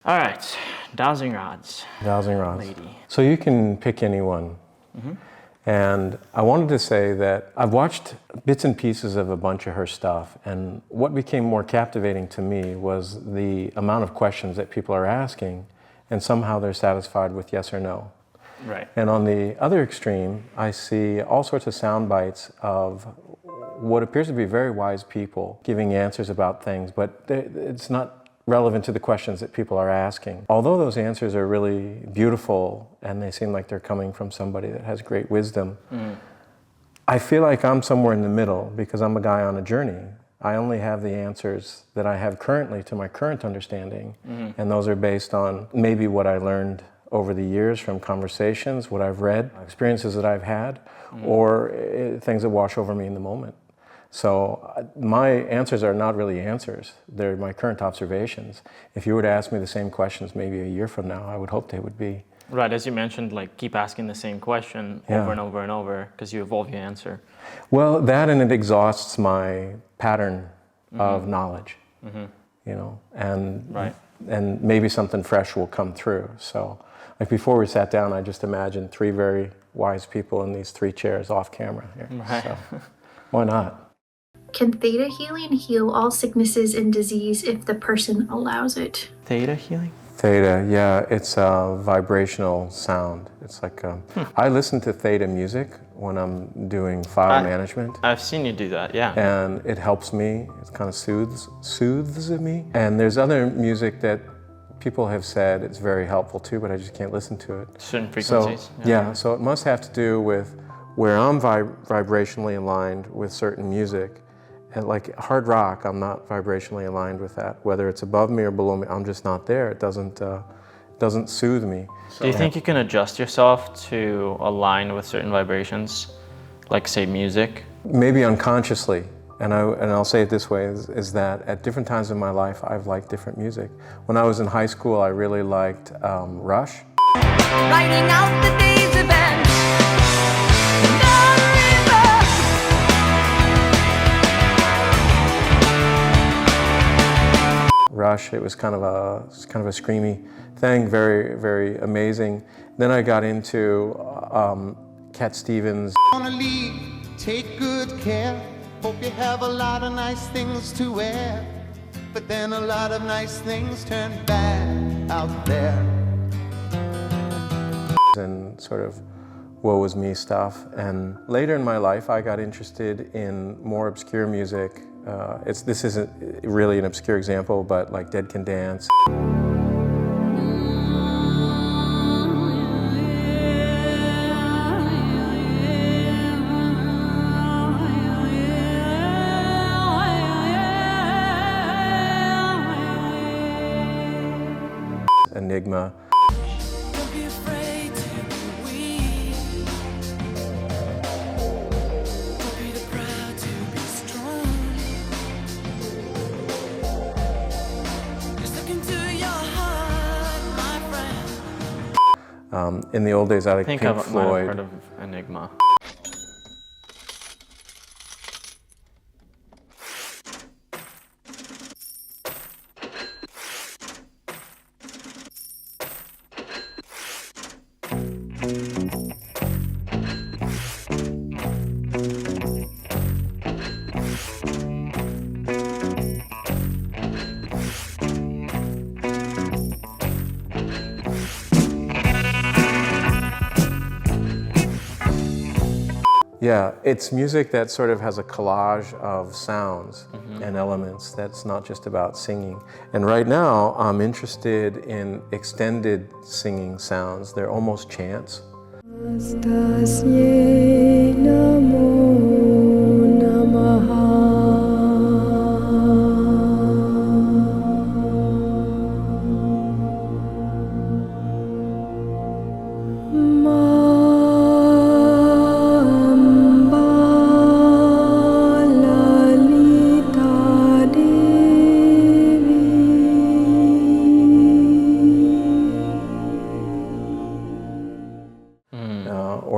All right, Dowsing Rods. Dowsing Rods. Lady. So you can pick anyone. And I wanted to say that I've watched bits and pieces of a bunch of her stuff, and what became more captivating to me was the amount of questions that people are asking, and somehow they're satisfied with yes or no. Right. And on the other extreme, I see all sorts of sound bites of what appears to be very wise people giving answers about things, but it's not relevant to the questions that people are asking. Although those answers are really beautiful and they seem like they're coming from somebody that has great wisdom, I feel like I'm somewhere in the middle because I'm a guy on a journey. I only have the answers that I have currently to my current understanding, and those are based on maybe what I learned over the years from conversations, what I've read, experiences that I've had, or things that wash over me in the moment. So my answers are not really answers. They're my current observations. If you were to ask me the same questions maybe a year from now, I would hope they would be. Right, as you mentioned, like keep asking the same question over and over and over because you evolve your answer. Well, that and it exhausts my pattern of knowledge, you know, and maybe something fresh will come through. So like before we sat down, I just imagined three very wise people in these three chairs off camera here. Right. So why not? Can Theta healing heal all sicknesses and disease if the person allows it? Theta healing? Theta, yeah, it's a vibrational sound. It's like, I listen to Theta music when I'm doing file management. I've seen you do that, yeah. And it helps me, it kind of soothes me. And there's other music that people have said it's very helpful too, but I just can't listen to it. Certain frequencies. So, so it must have to do with where I'm vibrationally aligned with certain music. And like hard rock, I'm not vibrationally aligned with that. Whether it's above me or below me, I'm just not there. It doesn't soothe me. Do you think you can adjust yourself to align with certain vibrations, like say music? Maybe unconsciously. And I'll say it this way, is that at different times in my life, I've liked different music. When I was in high school, I really liked Rush. Writing out the day's events. Rush, it was kind of a screamy thing, very, very amazing. Then I got into Cat Stevens. Wanna leave, take good care. Hope you have a lot of nice things to wear. But then a lot of nice things turn bad out there. And sort of woe is me stuff. And later in my life, I got interested in more obscure music. This isn't really an obscure example, but like Dead Can Dance. Enigma. In the old days, I like Pink Floyd. I might have heard of Enigma. Yeah, it's music that sort of has a collage of sounds and elements that's not just about singing. And right now, I'm interested in extended singing sounds. They're almost chants.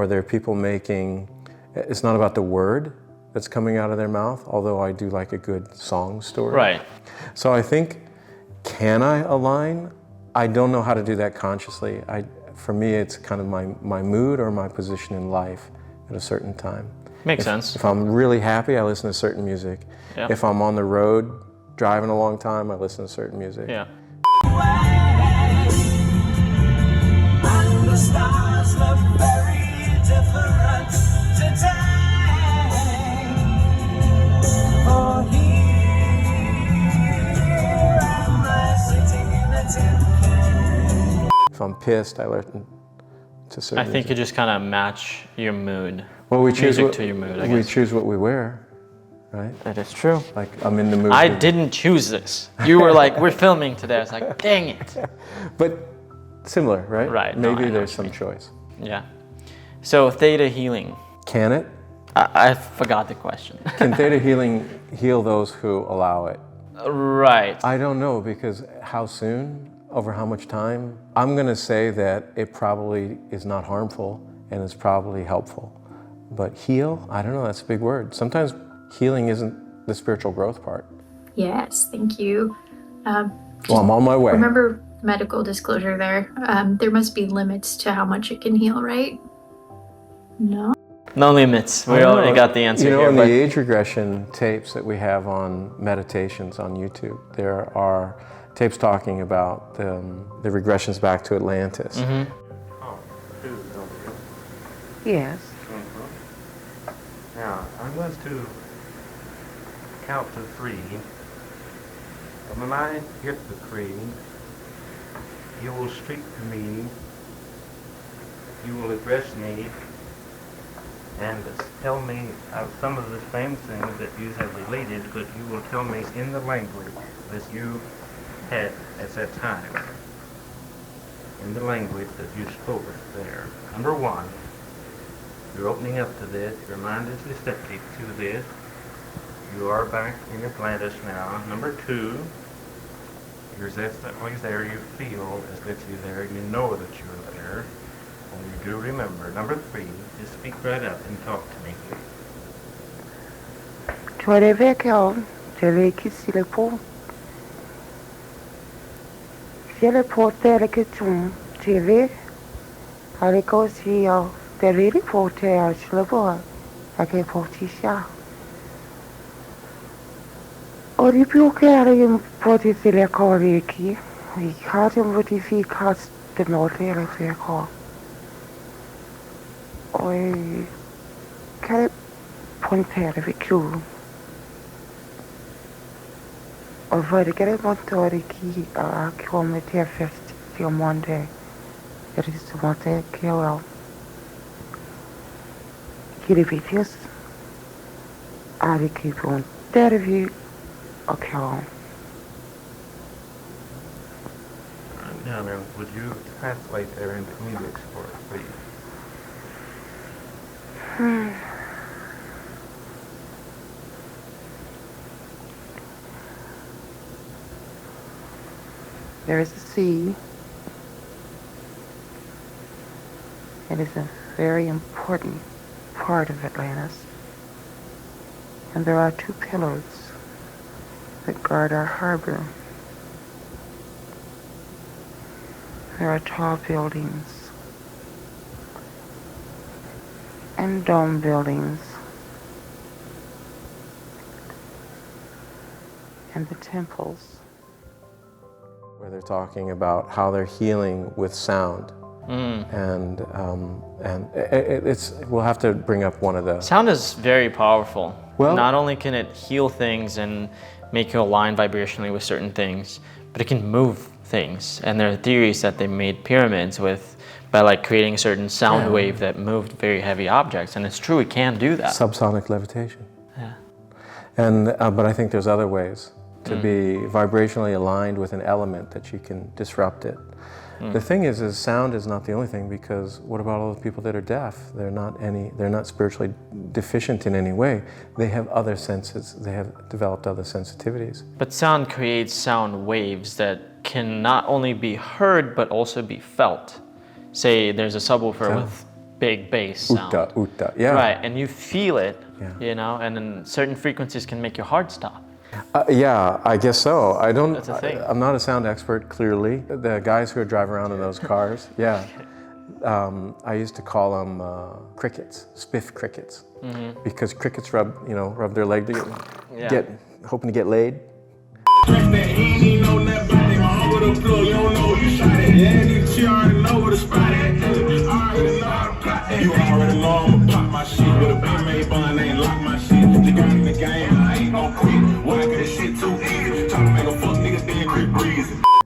Or there are people making, it's not about the word that's coming out of their mouth, although I do like a good song story. Right. So I think, can I align I don't know how to do that consciously. For me, it's kind of my mood or my position in life at a certain time. Makes sense. If I'm really happy, I listen to certain music. Yeah. If I'm on the road driving a long time, I listen to certain music. Yeah. And the stars look very different today. For here am I sitting in a temple. If I'm pissed, I listen to certain I think music. you just kind of match your mood. Well, we choose music to your mood, I we guess. choose what we wear, right? That is true. Like, I'm in the mood. I didn't choose this. You were like, we're filming today. I was like, dang it. But similar, right? Right, no, I Maybe know there's what you some mean. choice. Yeah. So theta healing. Can it? I forgot the question. Can theta healing heal those who allow it? Right. I don't know, because how soon? Over how much time? I'm going to say that it probably is not harmful and it's probably helpful. But heal? I don't know, that's a big word. Sometimes healing isn't the spiritual growth part. Yes, thank you. Well, I'm on my way. Remember medical disclosure there. There must be limits to how much it can heal, right? No? No limits. We I don't already know. got the answer You know, here. in But the age regression tapes that we have on meditations on YouTube, there are tapes talking about the regressions back to Atlantis. Mm-hmm. Yes. Now, I'm going to count to 3. And when I hit the 3, you will speak to me, you will address me, and tell me some of the same things that you have related, but you will tell me in the language that you had at that time. In the language that you spoke there. Number 1. You're opening up to this. Your mind is receptive to this. You are back in Atlantis now. Number 2, you're always there. You feel as if you're there. You know that you're there. And you do remember. Number 3, just speak right up and talk to me. Tu as les véhicules, je l'ai ici le pot. Je le porte le question, tu veux, à l'école, si tu really porte à le bois, à que porte ça. Au début, il porte l'école ici, il a un modifié casse de noter le véhicule. Oui, quel point avec vous? On va regarder mon tour qui a commetté fest sur Monday. It is to Monday KOL. Qui est vicious? Avec une interview au KOL. Now, would you translate there into music for us, please? There is a sea. It is a very important part of Atlantis. And there are 2 pillars that guard our harbor. There are tall buildings and dome buildings and the temples. Where they're talking about how they're healing with sound. And we'll have to bring up one of the... sound is very powerful. Well- not only can it heal things and make you align vibrationally with certain things, but it can move things. And there are theories that they made pyramids by like creating a certain sound wave that moved very heavy objects. And it's true, it can do that. Subsonic levitation. Yeah. And but I think there's other ways to be vibrationally aligned with an element that you can disrupt it. The thing is sound is not the only thing, because what about all the people that are deaf? They're not spiritually deficient in any way. They have other senses. They have developed other sensitivities. But sound creates sound waves that can not only be heard, but also be felt. Say there's a subwoofer with big bass sound. Uta, yeah. Right, and you feel it, Yeah. you know, and then certain frequencies can make your heart stop. Yeah, I guess so. I don't. That's a thing. I'm not a sound expert, clearly. The guys who drive around in those cars, yeah. I used to call them crickets, spiff crickets, because crickets rub their leg to get hoping to get laid.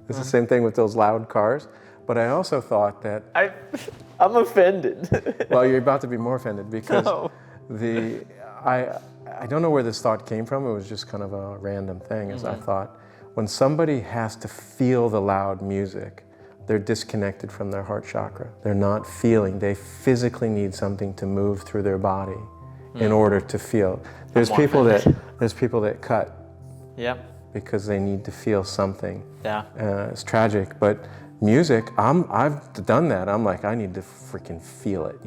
It's the same thing with those loud cars, but I also thought that I'm offended. well, you're about to be more offended because No. I don't know where this thought came from. It was just kind of a random thing. As I thought, when somebody has to feel the loud music, they're disconnected from their heart chakra. They're not feeling. They physically need something to move through their body in order to feel. There's people that cut Yep. because they need to feel something. Yeah. It's tragic, but music, I've done that. I'm like, I need to freaking feel it,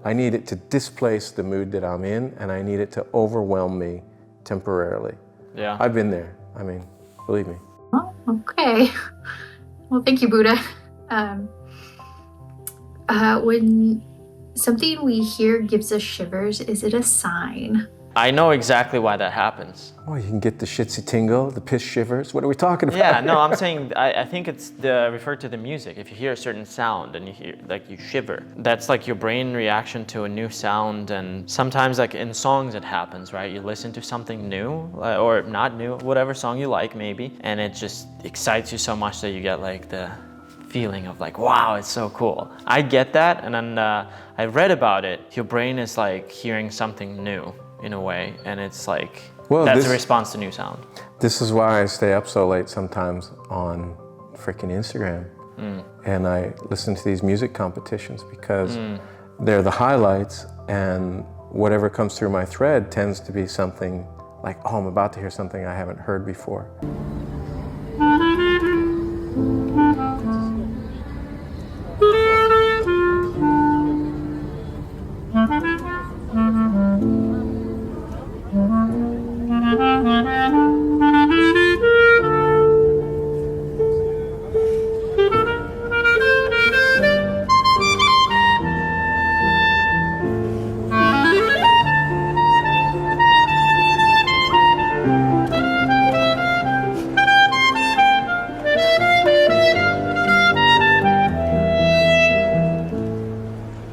I need it to displace the mood that I'm in, and I need it to overwhelm me temporarily. Yeah. I've been there. I mean, believe me. Oh, okay. Well, thank you, Buddha. When something we hear gives us shivers, is it a sign? I know exactly why that happens. Oh, you can get the shitsy tingle, the piss shivers. What are we talking about? Yeah, no, I'm saying, I think it's referred to the music. If you hear a certain sound and you hear, like, you shiver, that's like your brain reaction to a new sound. And sometimes, like in songs, it happens, right? You listen to something new, or not new, whatever song you like, maybe, and it just excites you so much that you get like the feeling of like, wow, it's so cool. I get that, and then I read about it. Your brain is like hearing something new in a way, and it's like, that's a response to new sound. This is why I stay up so late sometimes on freaking Instagram. And I listen to these music competitions because they're the highlights, and whatever comes through my thread tends to be something like, oh, I'm about to hear something I haven't heard before.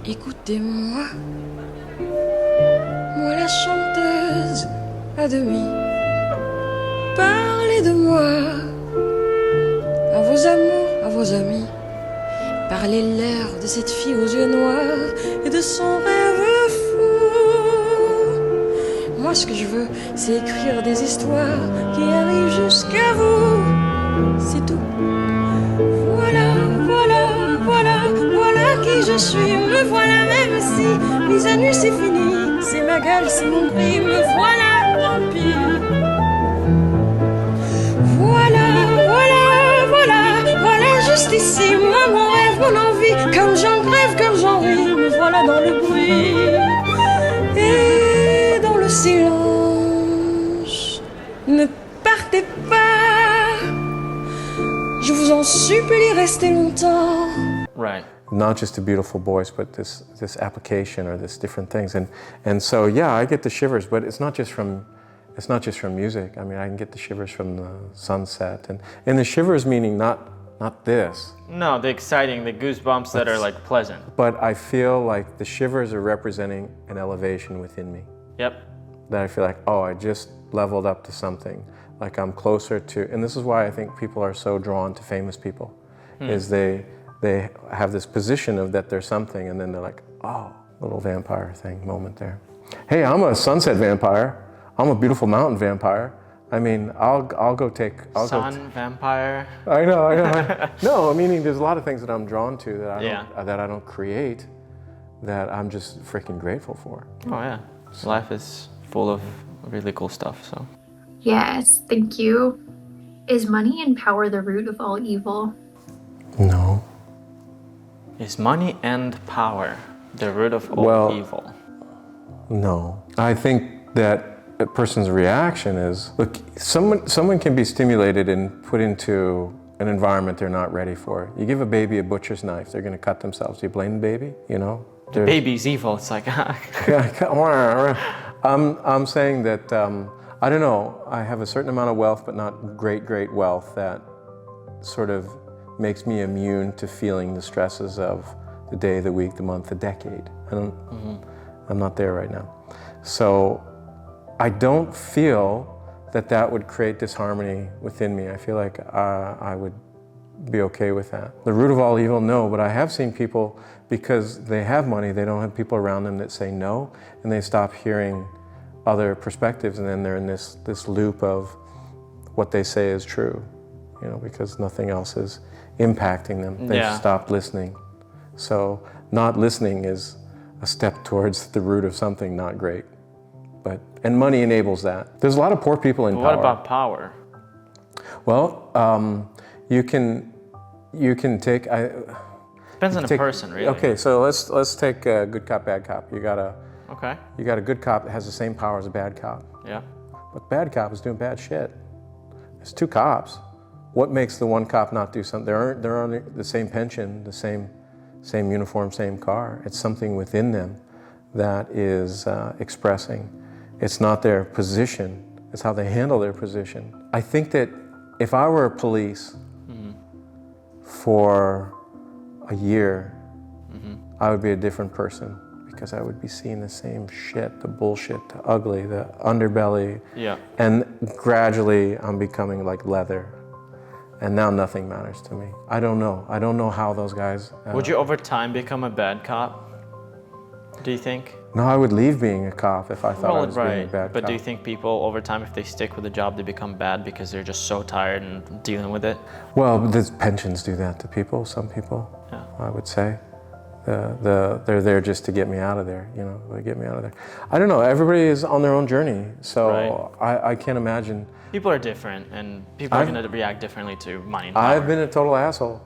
Écoutez-moi, moi la chanteuse à demi. Parlez de moi à vos amours, à vos amis. Parlez-leur de cette fille aux yeux noirs et de son rêve fou. Moi ce que je veux, c'est écrire des histoires qui arrivent jusqu'à vous. C'est tout. Voilà qui je suis, me voilà même si mise à nu c'est fini, c'est ma gueule, c'est mon prix, me voilà, tant pis. Voilà juste ici, moi mon rêve, mon envie, comme j'en rêve, comme j'en ris, me voilà dans le bruit et dans le silence. Ne partez pas, je vous en supplie, restez longtemps. Right. Not just a beautiful voice, but this application or this different things, and so yeah, I get the shivers, but it's not just from music. I mean, I can get the shivers from the sunset, and the shivers meaning not this. No, the exciting, the goosebumps that are like pleasant. But I feel like the shivers are representing an elevation within me. Yep. That I feel like, oh, I just leveled up to something. Like I'm closer to, and this is why I think people are so drawn to famous people, is they have this position of that there's something, and then they're like, oh, little vampire thing moment there. Hey, I'm a sunset vampire. I'm a beautiful mountain vampire. I mean, I'll go take... Vampire. I know. No, meaning there's a lot of things that I'm drawn to that I don't create, that I'm just freaking grateful for. Oh yeah, life is full of really cool stuff, so. Yes, thank you. Is money and power the root of all evil? No. Is money and power the root of all evil? No. I think that a person's reaction is, look, someone can be stimulated and put into an environment they're not ready for. You give a baby a butcher's knife, they're going to cut themselves. Do you blame the baby? You know, the baby's evil. It's like, I'm saying that I don't know. I have a certain amount of wealth, but not great wealth that sort of makes me immune to feeling the stresses of the day, the week, the month, the decade. I'm not there right now. So I don't feel that would create disharmony within me. I feel like I would be okay with that. The root of all evil, no, but I have seen people, because they have money, they don't have people around them that say no, and they stop hearing other perspectives, and then they're in this loop of what they say is true, you know, because nothing else is impacting them. They've stopped listening. So not listening is a step towards the root of something not great. And money enables that. There's a lot of poor people in power. What about power? Well, you can take. Depends on the person, really. Okay, so let's take a good cop, bad cop. You got a good cop that has the same power as a bad cop. Yeah. But bad cop is doing bad shit. There's two cops. What makes the one cop not do something? They're on the same pension, the same uniform, same car. It's something within them that is expressing. It's not their position, it's how they handle their position. I think that if I were police for a year, I would be a different person, because I would be seeing the same shit, the bullshit, the ugly, the underbelly. Yeah. And gradually I'm becoming like leather. And now nothing matters to me. I don't know how those guys... Would you over time become a bad cop? Do you think? No, I would leave being a cop if I thought I was being a bad cop. But do you think people over time, if they stick with a job, they become bad because they're just so tired and dealing with it? Well, the pensions do that to people, some people, I would say. They're there just to get me out of there, you know, they get me out of there. I don't know, everybody is on their own journey, so I can't imagine. People are different, and people are going to react differently to money and power. I've been a total asshole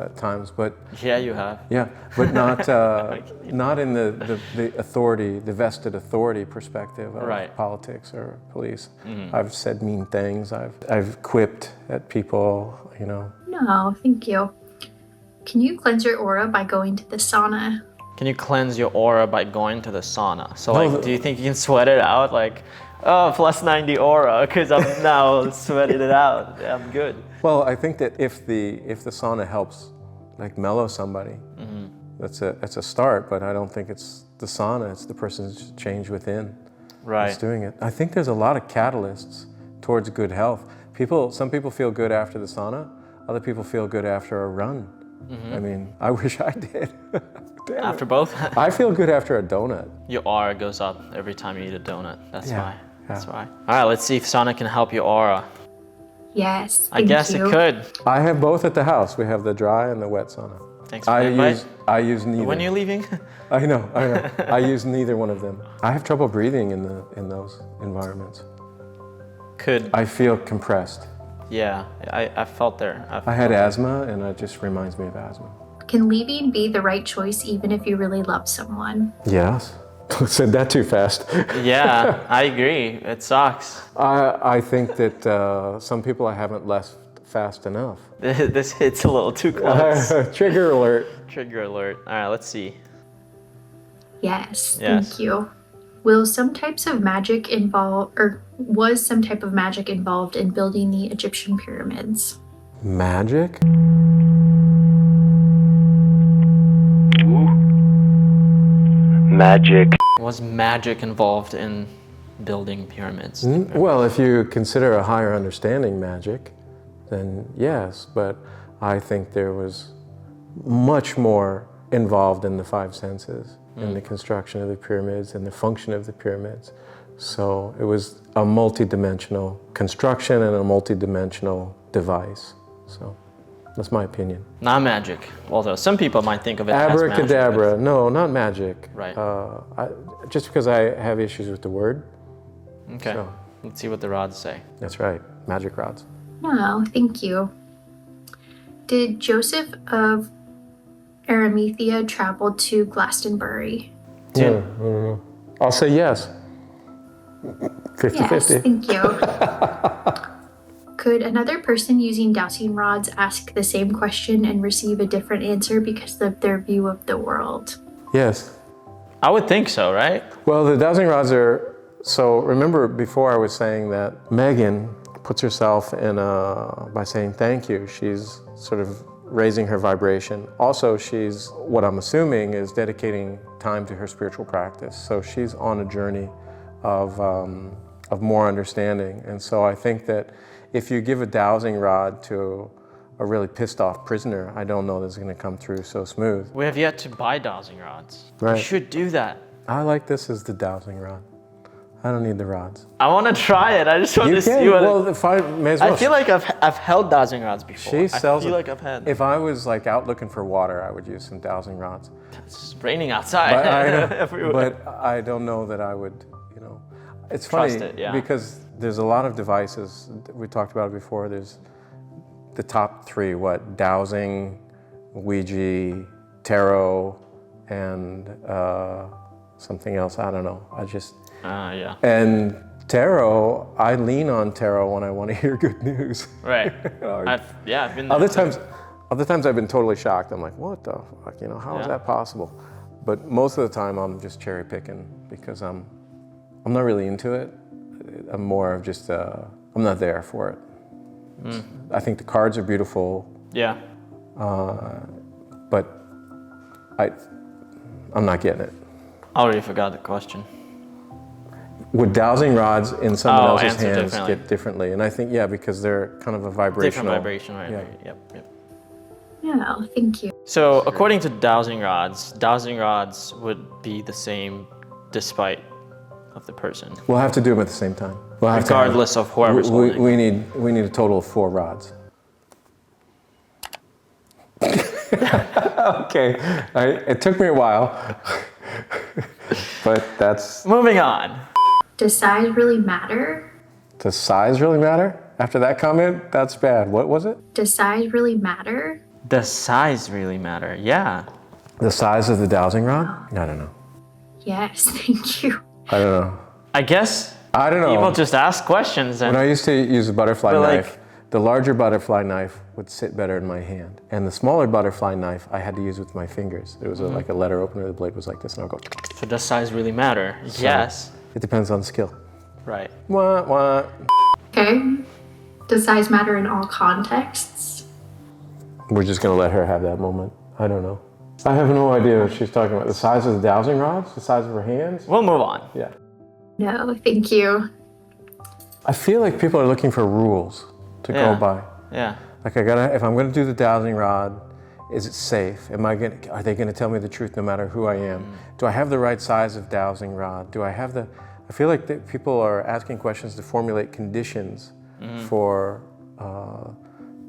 at times, but... Yeah, you have. Yeah, but not in the authority, the vested authority perspective of politics or police. I've said mean things, I've quipped at people, you know. No, thank you. Can you cleanse your aura by going to the sauna? Can you cleanse your aura by going to the sauna? So like, do you think you can sweat it out? Like, oh, plus 90 aura, because I'm now sweating it out. Yeah, I'm good. Well, I think that if the sauna helps like mellow somebody, that's a start, but I don't think it's the sauna, it's the person's change within that's doing it. I think there's a lot of catalysts towards good health. Some people feel good after the sauna, other people feel good after a run. I mean, I wish I did. After both? I feel good after a donut. Your aura goes up every time you eat a donut. That's why. That's why. All right, let's see if sauna can help your aura. Yes, I guess it could. I have both at the house. We have the dry and the wet sauna. Thanks for the invite. I use neither. When are you leaving? I know. I use neither one of them. I have trouble breathing in those environments. I feel compressed. Yeah, I felt there. I had asthma, and it just reminds me of asthma. Can leaving be the right choice even if you really love someone? Yes. Said that too fast. Yeah, I agree. It sucks. I think that some people I haven't left fast enough. This hits a little too close. Trigger alert. Trigger alert. All right, let's see. Yes, thank you. Was some type of magic involved in building the Egyptian pyramids? Magic? Magic. Was magic involved in building pyramids? Well, if you consider a higher understanding magic, then yes, but I think there was much more involved in the five senses, in the construction of the pyramids and the function of the pyramids. So it was a multi-dimensional construction and a multi-dimensional device. So that's my opinion. Not magic, although some people might think of it as magic. Abracadabra, no, not magic. Right. Just because I have issues with the word. Okay, so. Let's see what the rods say. That's right, magic rods. No, thank you. Did Joseph of Arimathea travel to Glastonbury? No. I'll say yes. 50-50. Yes, thank you. Could another person using dowsing rods ask the same question and receive a different answer because of their view of the world? Yes. I would think so, right? Well, the dowsing rods are, so remember before I was saying that Megan puts herself in by saying thank you, she's sort of raising her vibration. Also, she's, what I'm assuming, is dedicating time to her spiritual practice. So she's on a journey of more understanding. And so I think that if you give a dowsing rod to a really pissed off prisoner, I don't know that it's going to come through so smooth. We have yet to buy dowsing rods. Right. We should do that. I like this as the dowsing rod. I don't need the rods. I want to try it. I just want You to see can. what Well, if I may as well. I feel like I've held dowsing rods before. She sells I feel it. like I've had. If I was like out looking for water, I would use some dowsing rods. It's raining outside. But everywhere. but I don't know that I would, you know. It's funny Trust it, yeah. because there's a lot of devices. We talked about it before. There's the top three, dowsing, Ouija, tarot, and something else. I don't know. Yeah. And tarot, I lean on tarot when I want to hear good news. Right. I've been there. Other times I've been totally shocked. I'm like, what the fuck? You know, how is that possible? But most of the time I'm just cherry picking because I'm not really into it. I'm more of just I'm not there for it. I think the cards are beautiful. Yeah. But I'm not getting it. I already forgot the question. Would dowsing rods in someone else's answer hands differently. get differently? And I think, yeah, because they're kind of a vibrational. Different vibration, right? Yeah. Right. Yep. Yeah, thank you. So according to dowsing rods would be the same despite of the person. We'll have to do them at the same time. We'll have Regardless of whoever's holding. we need a total of 4 rods. Okay, it took me a while, but that's. Moving on. Does size really matter? Does size really matter? After that comment, that's bad. What was it? Does size really matter? Does size really matter? Yeah. The size of the dowsing rod? I don't know. Yes, thank you. I don't know. I guess I don't know. people just ask questions and When I used to use a butterfly But, knife, the larger butterfly knife would sit better in my hand. And the smaller butterfly knife I had to use with my fingers. There was like a letter opener, the blade was like this, and I'll go. so does size really matter? Yes. It depends on skill. Right. Wah, wah. Okay. Does size matter in all contexts? We're just gonna let her have that moment. I don't know. I have no idea what she's talking about. The size of the dowsing rods? The size of her hands? We'll move on. Yeah. No, thank you. I feel like people are looking for rules to go by. Yeah. Like if I'm gonna do the dowsing rod, is it safe? Are they gonna tell me the truth no matter who I am? Do I have the right size of dowsing rod? I feel like that people are asking questions to formulate conditions for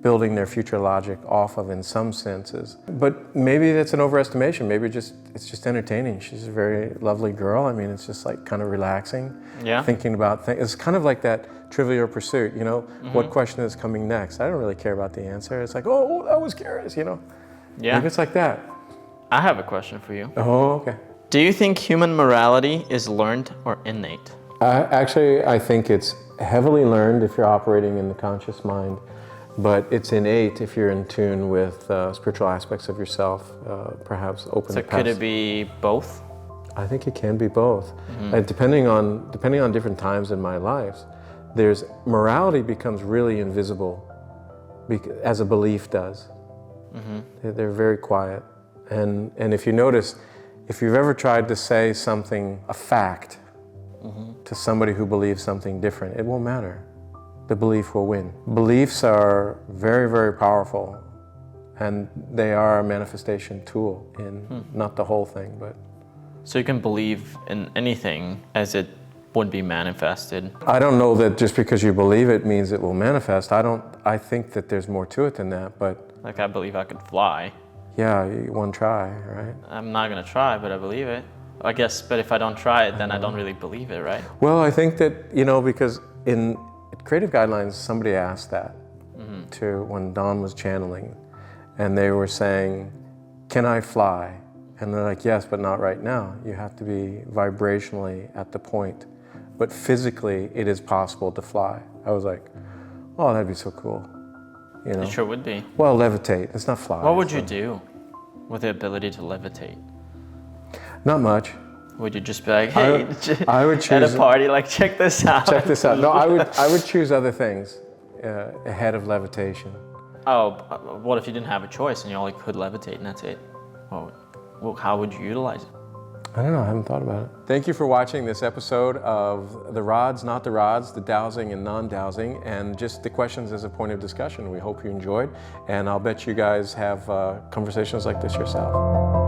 building their future logic off of in some senses. But maybe that's an overestimation. Maybe it's just entertaining. She's a very lovely girl. I mean, it's just like kind of relaxing. Yeah. Thinking about things. It's kind of like that Trivial Pursuit, you know? What question is coming next? I don't really care about the answer. It's like, oh, that was curious, you know? Yeah. Maybe it's like that. I have a question for you. Oh, okay. Do you think human morality is learned or innate? Actually, I think it's heavily learned if you're operating in the conscious mind, but it's innate if you're in tune with spiritual aspects of yourself, perhaps open So to could it be both? I think it can be both. Depending on different times in my life, morality becomes really invisible as a belief does. They're very quiet. And if you notice, if you've ever tried to say something, a fact, to somebody who believes something different, it won't matter. The belief will win. Beliefs are very, very powerful, and they are a manifestation tool in not the whole thing, but. So you can believe in anything as it would be manifested. I don't know that just because you believe it means it will manifest. I think that there's more to it than that, but. Like I believe I could fly. Yeah, one try, right? I'm not gonna try, but I believe it. I guess, but if I don't try it, then I don't really believe it, right? Well, I think that, because in Creative Guidelines, somebody asked that when Dawn was channeling, and they were saying, can I fly? And they're like, yes, but not right now. You have to be vibrationally at the point but physically it is possible to fly. I was like, oh, that'd be so cool. You know? It sure would be. Well, levitate. It's not fly. What would you do with the ability to levitate? Not much. Would you just be like, hey, I would at a choose- party, like, check this out? Check this out. No, I would choose other things ahead of levitation. Oh, what if you didn't have a choice and you only could levitate and that's it? Well, how would you utilize it? I don't know. I haven't thought about it. Thank you for watching this episode of The Rods, Not the Rods, the dowsing and non-dowsing, and just the questions as a point of discussion. We hope you enjoyed, and I'll bet you guys have conversations like this yourself.